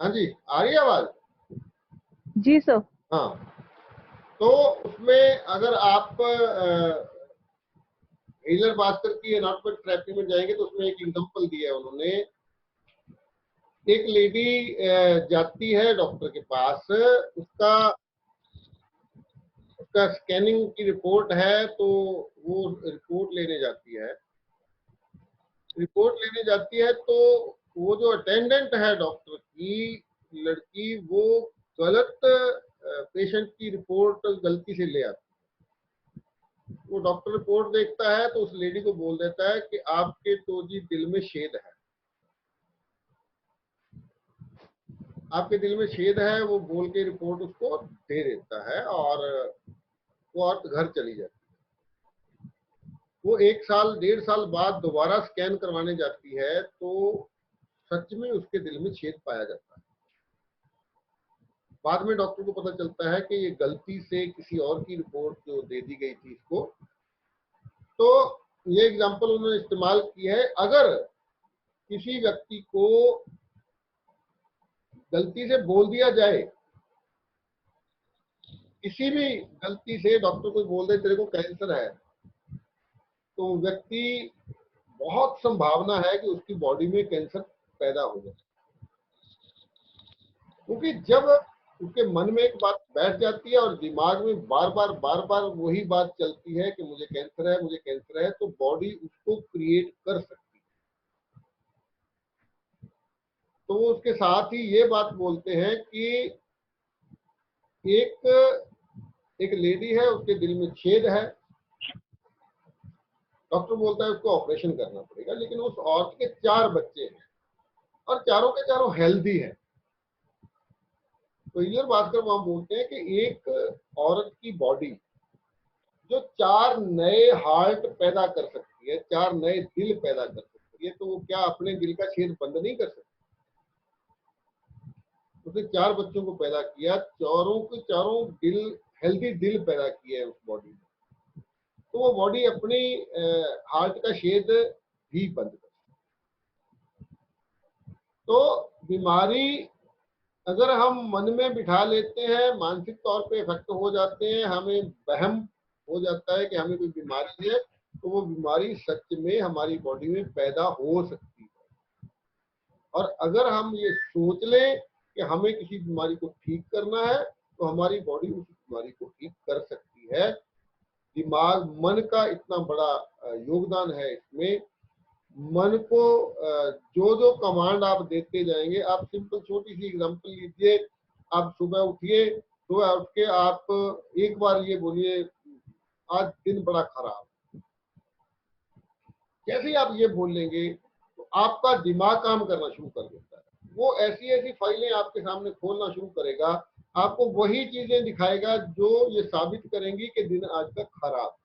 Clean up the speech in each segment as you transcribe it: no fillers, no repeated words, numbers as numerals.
हाँ जी, आ रही है आवाज? जी सर। हाँ, तो उसमें अगर आप हीलर भास्कर की एनाटॉमिक थेरेपी में जाएंगे तो उसमें एक एग्जांपल दिया है उन्होंने। एक लेडी जाती है डॉक्टर के पास, उसका उसका स्कैनिंग की रिपोर्ट है, तो वो रिपोर्ट लेने जाती है। तो वो जो अटेंडेंट है डॉक्टर की लड़की, वो गलत पेशेंट की रिपोर्ट गलती से ले आती है। वो डॉक्टर रिपोर्ट देखता है तो उस लेडी को बोल देता है कि आपके तो जी दिल में छेद है, आपके दिल में छेद है, वो बोल के रिपोर्ट उसको दे देता है और वो औरत घर चली जाती है। वो 1 साल 1.5 साल बाद दोबारा स्कैन करवाने जाती है तो सच में उसके दिल में छेद पाया जाता है। बाद में डॉक्टर को पता चलता है कि ये गलती से किसी और की रिपोर्ट जो दे दी गई थी इसको। तो ये एग्जांपल उन्होंने इस्तेमाल की है। अगर किसी व्यक्ति को गलती से बोल दिया जाए, किसी भी गलती से डॉक्टर को बोल दे तेरे को कैंसर है, तो व्यक्ति बहुत संभावना है कि उसकी बॉडी में कैंसर पैदा हो जाए। क्योंकि जब उसके मन में एक बात बैठ जाती है और दिमाग में बार बार वही बात चलती है कि मुझे कैंसर है, मुझे कैंसर है, तो बॉडी उसको क्रिएट कर सकती है। तो वो उसके साथ ही ये बात बोलते हैं कि एक एक लेडी है, उसके दिल में छेद है, डॉक्टर बोलता है उसको ऑपरेशन करना पड़ेगा, लेकिन उस औरत के 4 बच्चे हैं और चारों के चारों हेल्दी हैं। तो ये बात कर वहां बोलते हैं कि एक औरत की बॉडी जो 4 नए हार्ट पैदा कर सकती है, 4 नए दिल पैदा कर सकती है, तो वो क्या अपने दिल का छेद बंद नहीं कर सकती? उसने 4 बच्चों को पैदा किया, चारों के चारों दिल, हेल्दी दिल पैदा किए है उस बॉडी में, तो वो बॉडी अपनी हार्ट का छेद भी बंद कर सकती है। तो बीमारी अगर हम मन में बिठा लेते हैं, मानसिक तौर पे इफेक्ट हो जाते हैं, हमें वहम हो जाता है कि हमें कोई बीमारी है, तो वो बीमारी सच में हमारी बॉडी में पैदा हो सकती है। और अगर हम ये सोच लें कि हमें किसी बीमारी को ठीक करना है, तो हमारी बॉडी उस बीमारी को ठीक कर सकती है। दिमाग, मन का इतना बड़ा योगदान है इसमें। मन को जो जो कमांड आप देते जाएंगे, आप सिंपल छोटी सी एग्जांपल लीजिए। आप सुबह उठिए, सुबह उठ के आप एक बार ये बोलिए आज दिन बड़ा खराब। जैसे ही आप ये बोल लेंगे तो आपका दिमाग काम करना शुरू कर देता है। वो ऐसी ऐसी फाइलें आपके सामने खोलना शुरू करेगा, आपको वही चीजें दिखाएगा जो ये साबित करेंगी कि दिन आज का खराब।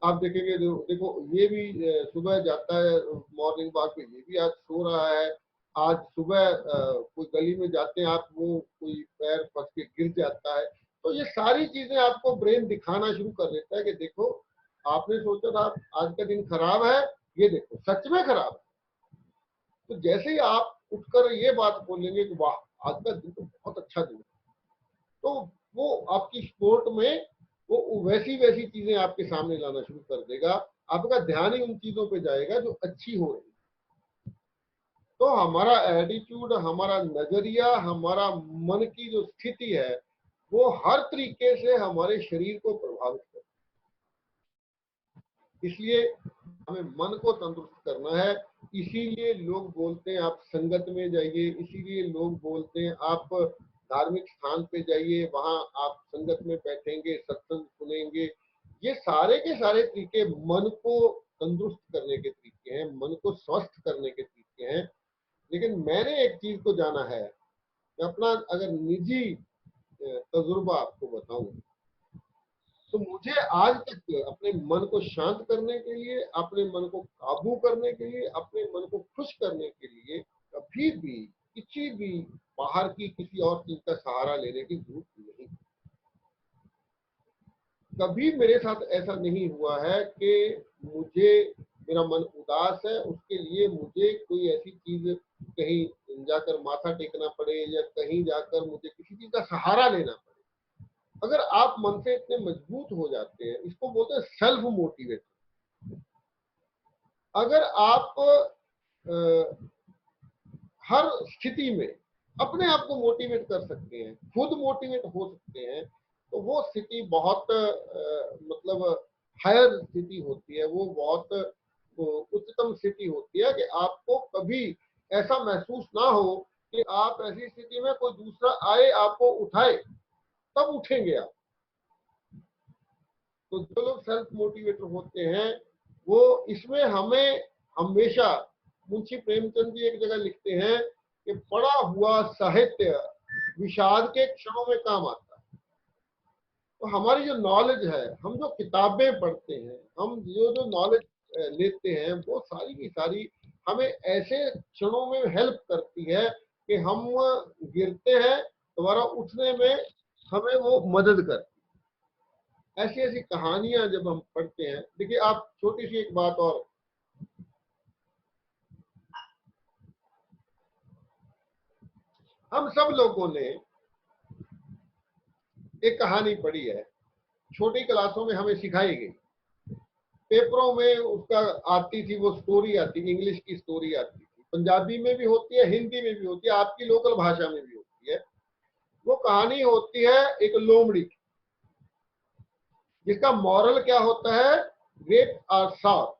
आप देखेंगे, देखो ये भी सुबह जाता है मॉर्निंग वॉक पे, ये भी आज सो रहा है। आज सुबह कोई गली में जाते हैं आप, वो कोई पैर फंस के गिर जाता है। तो ये सारी चीजें आपको ब्रेन दिखाना शुरू कर देता है कि देखो आपने सोचा था आज का दिन खराब है, ये देखो सच में खराब है। तो जैसे ही आप उठकर ये बात बोलेंगे कि वाह आज का दिन तो बहुत अच्छा दिन है, तो वो आपकी स्पोर्ट में वो वैसी वैसी चीजें आपके सामने लाना शुरू कर देगा। आपका ध्यान ही उन चीजों पे जाएगा जो अच्छी हो रही है। तो हमारा एटीट्यूड, हमारा नजरिया, हमारा मन की जो स्थिति है, वो हर तरीके से हमारे शरीर को प्रभावित करती है। इसलिए हमें मन को तंदुरुस्त करना है। इसीलिए लोग बोलते हैं आप संगत में जाइए, इसीलिए लोग बोलते हैं आप धार्मिक स्थान पे जाइए, वहां आप संगत में बैठेंगे, सत्संग सुनेंगे। ये सारे के सारे तरीके मन को तंदुरुस्त करने के तरीके हैं, मन को स्वस्थ करने के तरीके हैं। लेकिन मैंने एक चीज को जाना है, मैं अपना अगर निजी तजुर्बा आपको बताऊं, तो मुझे आज तक अपने मन को शांत करने के लिए, अपने मन को काबू करने के लिए, अपने मन को खुश करने के लिए कभी भी किसी भी बाहर की किसी और चीज का सहारा लेने की जरूरत नहीं। कभी मेरे साथ ऐसा नहीं हुआ है कि मुझे, मेरा मन उदास है, उसके लिए मुझे कोई ऐसी चीज कहीं जाकर माथा टेकना पड़े या कहीं जाकर मुझे किसी चीज का सहारा लेना पड़े। अगर आप मन से इतने मजबूत हो जाते हैं, इसको बोलते हैं सेल्फ मोटिवेट। अगर आप हर स्थिति में अपने आप को मोटिवेट कर सकते हैं, खुद मोटिवेट हो सकते हैं, तो वो स्थिति बहुत मतलब हायर स्थिति होती है, वो बहुत उच्चतम स्थिति होती है कि आपको कभी ऐसा महसूस ना हो कि आप ऐसी स्थिति में कोई दूसरा आए आपको उठाए, तब उठेंगे आप। तो जो लोग सेल्फ मोटिवेटर होते हैं वो इसमें हमें हमेशा, मुंशी प्रेमचंद जी एक जगह लिखते हैं कि पढ़ा हुआ साहित्य विषाद के क्षणों में काम आता है। तो हमारी जो नॉलेज है, हम जो किताबें पढ़ते हैं, हम जो जो नॉलेज लेते हैं, वो सारी की सारी हमें ऐसे क्षणों में हेल्प करती है कि हम गिरते हैं, दोबारा उठने में हमें वो मदद करती है। ऐसी ऐसी कहानियां जब हम पढ़ते हैं, देखिए आप छोटी सी एक बात और, हम सब लोगों ने एक कहानी पढ़ी है, छोटी क्लासों में हमें सिखाई गई, पेपरों में उसका आती थी, वो स्टोरी आती थी, इंग्लिश की स्टोरी आती थी, पंजाबी में भी होती है, हिंदी में भी होती है, आपकी लोकल भाषा में भी होती है। वो कहानी होती है एक लोमड़ी की, जिसका मॉरल क्या होता है, ग्रेप्स आर सावर,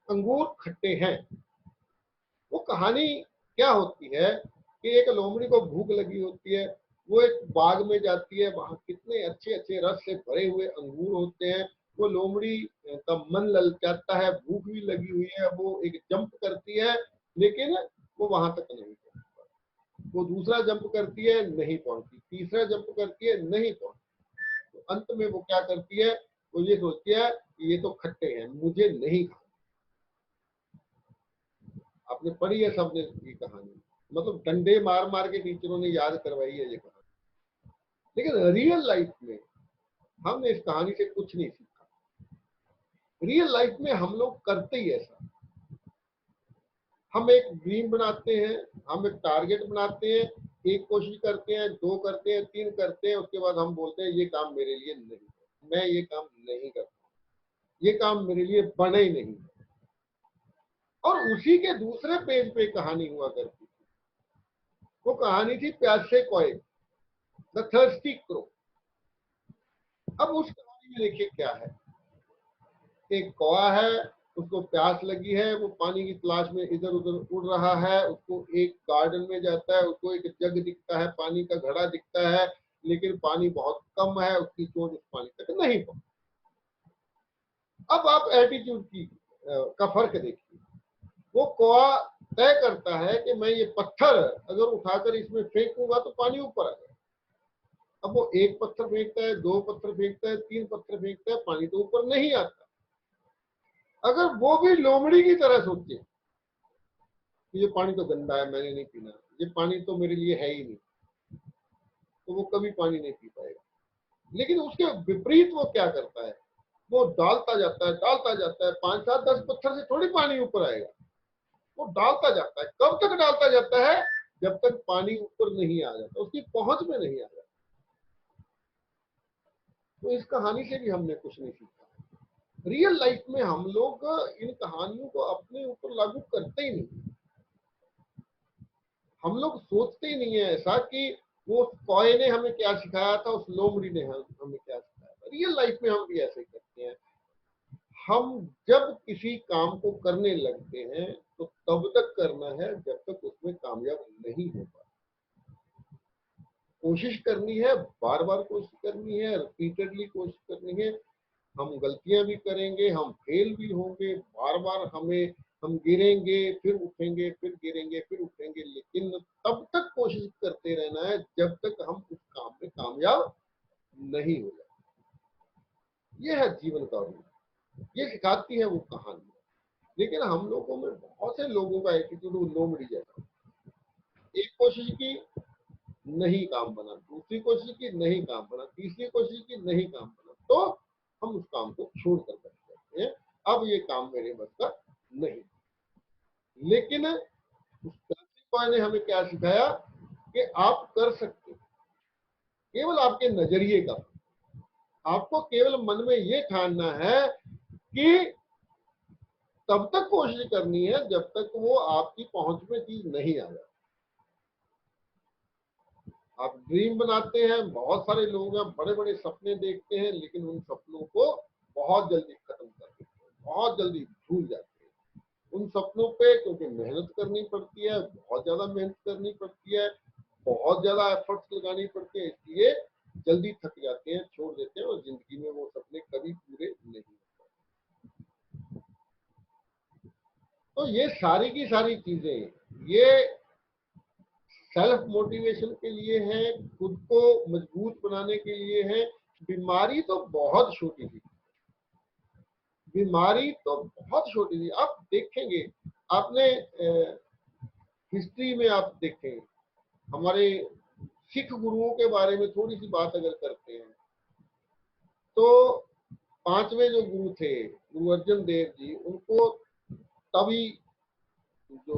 अंगूर खट्टे हैं। वो कहानी क्या होती है कि एक लोमड़ी को भूख लगी होती है, वो एक बाग में जाती है, वहां कितने अच्छे अच्छे रस से भरे हुए अंगूर होते हैं। वो लोमड़ी का मन ललचाता है, भूख भी लगी हुई है, वो एक जंप करती है, लेकिन वो वहां तक नहीं पहुंचती। वो दूसरा जंप करती है, नहीं पहुंचती, तीसरा जंप करती है, नहीं पहुंचती। तो अंत में वो क्या करती है, वो ये सोचती है कि ये तो खट्टे हैं, मुझे नहीं खाना। आपने पढ़ी है सबने ये कहानी, मतलब डंडे मार मार के टीचरों ने याद करवाई है ये कहानी। लेकिन रियल लाइफ में हमने इस कहानी से कुछ नहीं सीखा। रियल लाइफ में हम लोग करते ही ऐसा, हम एक ड्रीम बनाते हैं, हम एक टारगेट बनाते हैं, एक कोशिश करते हैं, दो करते हैं, तीन करते हैं, उसके बाद हम बोलते हैं ये काम मेरे लिए नहीं है, मैं ये काम नहीं करता, ये काम मेरे लिए बने ही नहीं। और उसी के दूसरे पेज पे कहानी हुआ करती थी, वो कहानी थी प्यासे कोए, द थर्स्टी क्रो। अब उस कहानी में देखिए क्या है, एक कौवा है, उसको प्यास लगी है, वो पानी की तलाश में इधर उधर उड़ रहा है, उसको एक गार्डन में जाता है, उसको एक जग दिखता है, पानी का घड़ा दिखता है, लेकिन पानी बहुत कम है, उसकी चोंच उस पानी तक नहीं पहुंची। अब आप एटीट्यूड की का फर्क देखिए, वो कौवा तय करता है कि मैं ये पत्थर अगर उठाकर इसमें फेंकूंगा तो पानी ऊपर आ जाएगा। अब वो एक पत्थर फेंकता है, दो पत्थर फेंकता है, तीन पत्थर फेंकता है, पानी तो ऊपर नहीं आता। अगर वो भी लोमड़ी की तरह सोचे कि ये पानी तो गंदा है, मैंने नहीं पीना, ये पानी तो मेरे लिए है ही नहीं, तो वो कभी पानी नहीं पी पाएगा। लेकिन उसके विपरीत वो क्या करता है, वो डालता जाता है, डालता जाता है, 5 7 10 पत्थर से थोड़ी पानी ऊपर आएगा, वो डालता जाता है। कब तक डालता जाता है, जब तक पानी ऊपर नहीं आ जाता, उसकी पहुंच में नहीं आ जाता। तो इस कहानी से भी हमने कुछ नहीं सीखा। रियल लाइफ में हम लोग इन कहानियों को अपने ऊपर लागू करते ही नहीं, हम लोग सोचते ही नहीं है ऐसा कि वो कॉय ने हमें क्या सिखाया था, उस लोमड़ी ने हमें क्या सिखाया था। रियल लाइफ में हम भी ऐसे ही करते हैं। हम जब किसी काम को करने लगते हैं तो तब तक करना है जब तक उसमें कामयाब नहीं हो पाए। कोशिश करनी है, बार बार कोशिश करनी है, रिपीटेडली कोशिश करनी है। हम गलतियां भी करेंगे, हम फेल भी होंगे, बार बार हम गिरेंगे, फिर उठेंगे, फिर गिरेंगे, फिर उठेंगे, लेकिन तब तक कोशिश करते रहना है जब तक हम उस काम में कामयाब नहीं हो जाए। ये है जीवन का रूल, ये सिखाती है वो कहानी। लेकिन हम लोगों में बहुत से लोगों का एटीट्यूड लोमड़ी जैसा, एक कोशिश की नहीं काम बना, दूसरी कोशिश की नहीं काम बना, तीसरी कोशिश की नहीं काम बना, तो हम उस काम को छोड़ कर बैठ जाते हैं, अब ये काम मेरे बस का नहीं। लेकिन उस प्यासे टॉय ने हमें क्या सिखाया कि आप कर सकते हो, केवल आपके नजरिए का। आपको केवल मन में ये ठानना है कि तब तक कोशिश करनी है जब तक वो आपकी पहुंच में चीज नहीं आ जाती। आप ड्रीम बनाते हैं, बहुत सारे लोग हैं बड़े बड़े सपने देखते हैं, लेकिन उन सपनों को बहुत जल्दी खत्म कर देते हैं, बहुत जल्दी भूल जाते हैं उन सपनों पे, क्योंकि मेहनत करनी पड़ती है, बहुत ज्यादा मेहनत करनी पड़ती है, बहुत ज्यादा एफर्ट्स लगानी पड़ती है, इसलिए जल्दी थक जाते हैं, छोड़ देते हैं और जिंदगी में वो सपने कभी पूरे नहीं होते। तो ये सारी की सारी चीजें ये सेल्फ मोटिवेशन के लिए है, खुद को मजबूत बनाने के लिए है। बीमारी तो बहुत छोटी थी, बीमारी तो बहुत छोटी थी। आप देखेंगे, आपने हिस्ट्री में आप देखेंगे, हमारे सिख गुरुओं के बारे में थोड़ी सी बात अगर करते हैं तो पांचवें जो गुरु थे गुरु अर्जन देव जी, उनको तभी जो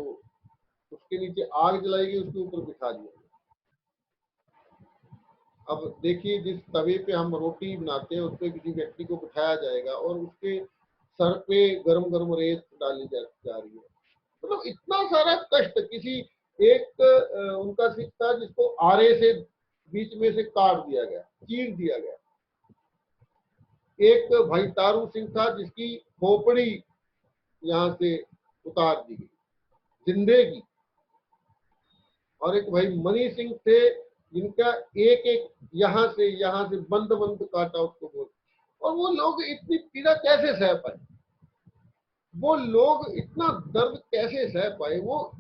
उसके नीचे आग जलाई गई उसके ऊपर बिठा दिया। अब देखिए, जिस तवे पे हम रोटी बनाते हैं उस पर किसी व्यक्ति को बिठाया जाएगा और उसके सर पे गरम गरम रेत डाली जा रही है। मतलब इतना सारा कष्ट। किसी एक उनका सिख था जिसको आरे से बीच में से काट दिया गया, चीर दिया गया। एक भाई तारू सिंह था जिसकी खोपड़ी यहाँ से उतार दी गई जिंदे की। और एक भाई मनी सिंह थे जिनका एक एक यहाँ से बंद बंद काटा उसको बोल। और वो लोग इतनी पीड़ा कैसे सह पाए, वो लोग इतना दर्द कैसे सह पाए, वो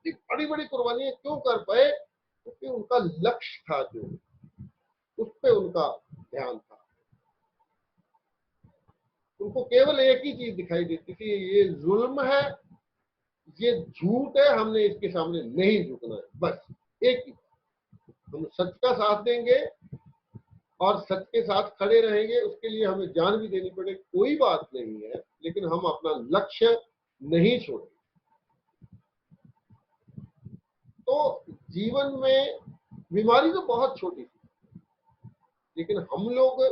इतनी बड़ी बड़ी कुर्बानियां क्यों कर पाए? क्योंकि उनका लक्ष्य था, जो उस पर उनका ध्यान था। उनको केवल एक ही चीज दिखाई देती थी, ये जुल्म है, ये झूठ है, हमने इसके सामने नहीं झुकना है। बस एक ही, हम सच का साथ देंगे और सच के साथ खड़े रहेंगे, उसके लिए हमें जान भी देनी पड़े, कोई बात नहीं है, लेकिन हम अपना लक्ष्य नहीं छोड़ेंगे। तो जीवन में बीमारी तो बहुत छोटी थी, लेकिन हम लोग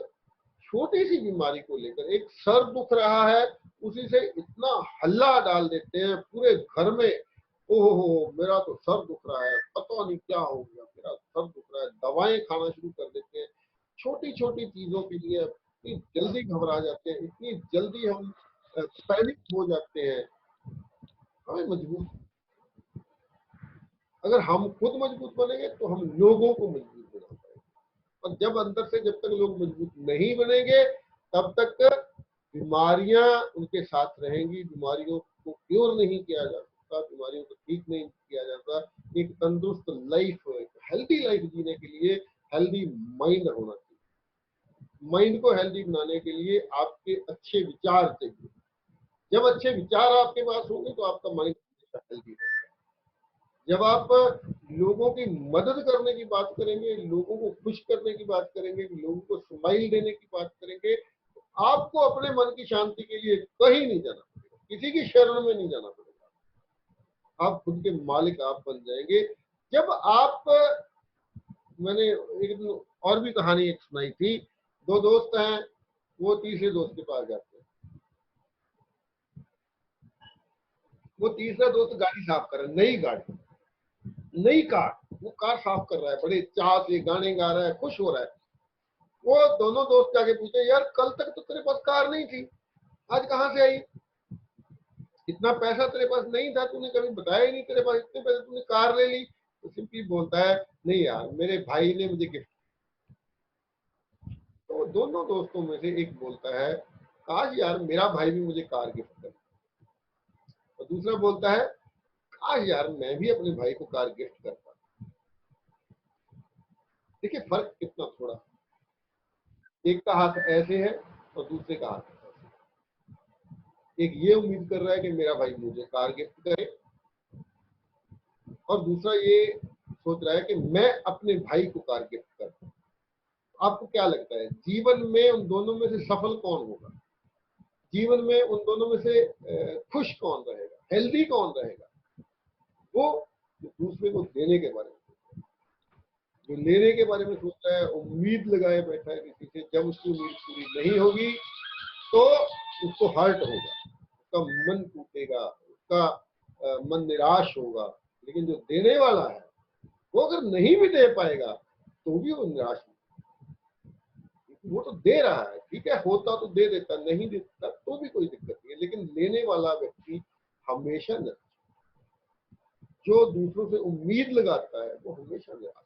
छोटी सी बीमारी को लेकर, एक सर दुख रहा है उसी से इतना हल्ला डाल देते हैं पूरे घर में। ओहो, मेरा तो सर दुख रहा है, पता नहीं क्या हो गया, मेरा सर दुख रहा है, दवाएं खाना शुरू कर देते हैं। छोटी छोटी चीजों के लिए इतनी जल्दी घबरा जाते हैं, इतनी जल्दी हम पैनिक हो जाते हैं। हमें मजबूत, अगर हम खुद मजबूत बनेंगे तो हम लोगों को मजबूत बना पाएंगे। और जब अंदर से जब तक लोग मजबूत नहीं बनेंगे तब तक बीमारियां उनके साथ रहेंगी, बीमारियों को क्योर नहीं किया जा सकता, बीमारियों को ठीक नहीं किया जाता। एक तंदुरुस्त लाइफ, हेल्दी लाइफ जीने के लिए हेल्दी माइंड होना चाहिए। माइंड को हेल्दी बनाने के लिए आपके अच्छे विचार चाहिए। जब अच्छे विचार आपके पास होंगे तो आपका माइंड हेल्दी होगा। जब आप लोगों की मदद करने की बात करेंगे, लोगों को खुश करने की बात करेंगे, लोगों को स्माइल देने की बात करेंगे, तो आपको अपने मन की शांति के लिए कहीं नहीं जाना पड़ेगा, किसी की शरण में नहीं जाना पड़ेगा। आप खुद के मालिक आप बन जाएंगे। जब आप, मैंने एक दिन और भी कहानी एक सुनाई थी, दो दोस्त हैं, वो तीसरे दोस्त के पास जाते हैं। वो तीसरा दोस्त गाड़ी साफ कर रहा है, नई गाड़ी, नई कार, वो कार साफ कर रहा है, बड़े चाव से गाने गा रहा है, खुश हो रहा है। वो दोनों दोस्त जाके पूछे, यार कल तक तो तेरे पास कार नहीं थी, आज कहाँ से आई? इतना पैसा तेरे पास नहीं था, तूने कभी बताया ही नहीं, तेरे पास इतने पैसे, तूने कार ले ली। तो सिंपली बोलता है, नहीं यार, मेरे भाई ने मुझे गिफ्ट। तो दोनों दोस्तों में से एक बोलता है, काश यार मेरा भाई भी मुझे कार गिफ्ट करे। और दूसरा बोलता है, काश यार मैं भी अपने भाई को कार गिफ्ट करता। देखिए फर्क कितना थोड़ा, एक का हाथ ऐसे है और दूसरे का हाथ ऐसे। एक ये उम्मीद कर रहा है कि मेरा भाई मुझे कार गिफ्ट करे, और दूसरा ये सोच रहा है कि मैं अपने भाई को कार गिफ्ट करूं। आपको क्या लगता है, जीवन में उन दोनों में से सफल कौन होगा? जीवन में उन दोनों में से खुश कौन रहेगा, हेल्दी कौन रहेगा? वो दूसरे को देने के बारे में सोच रहा है। जो लेने के बारे में सोच रहा है, उम्मीद लगाए बैठा है किसी से, जब उसकी उम्मीद पूरी नहीं होगी तो उसको हर्ट होगा, उसका मन टूटेगा, उसका मन निराश होगा। लेकिन जो देने वाला है वो अगर नहीं भी दे पाएगा तो भी वो निराश नहीं, वो तो दे रहा है, ठीक है, होता तो दे देता, नहीं देता तो भी कोई दिक्कत नहीं है। लेकिन लेने वाला व्यक्ति हमेशा निराश, जो दूसरों से उम्मीद लगाता है वो हमेशा निराश।